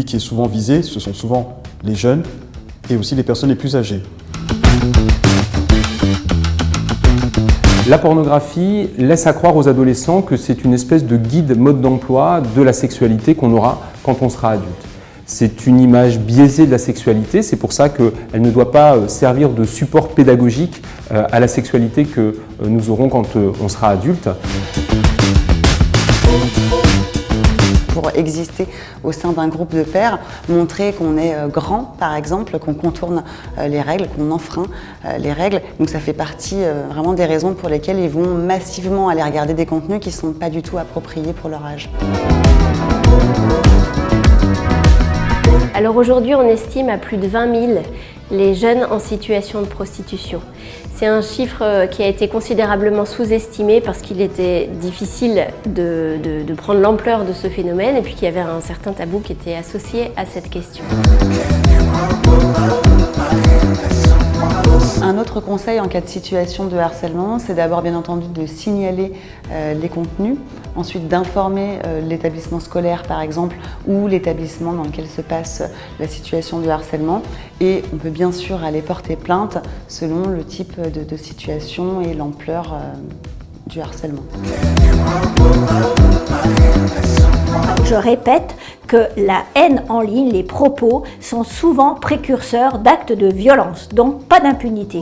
qui est souvent visé, ce sont souvent les jeunes et aussi les personnes les plus âgées. La pornographie laisse à croire aux adolescents que c'est une espèce de guide mode d'emploi de la sexualité qu'on aura quand on sera adulte. C'est une image biaisée de la sexualité, c'est pour ça qu'elle ne doit pas servir de support pédagogique à la sexualité que nous aurons quand on sera adulte. Pour exister au sein d'un groupe de pairs, montrer qu'on est grand par exemple, qu'on contourne les règles, qu'on enfreint les règles. Donc ça fait partie vraiment des raisons pour lesquelles ils vont massivement aller regarder des contenus qui ne sont pas du tout appropriés pour leur âge. Alors aujourd'hui, on estime à plus de 20 000 les jeunes en situation de prostitution. C'est un chiffre qui a été considérablement sous-estimé parce qu'il était difficile de prendre l'ampleur de ce phénomène et puis qu'il y avait un certain tabou qui était associé à cette question. Un autre conseil en cas de situation de harcèlement, c'est d'abord bien entendu de signaler les contenus, ensuite d'informer l'établissement scolaire par exemple ou l'établissement dans lequel se passe la situation de harcèlement, et on peut bien sûr aller porter plainte selon le type de situation et l'ampleur du harcèlement. Je répète que la haine en ligne, les propos, sont souvent précurseurs d'actes de violence, donc pas d'impunité.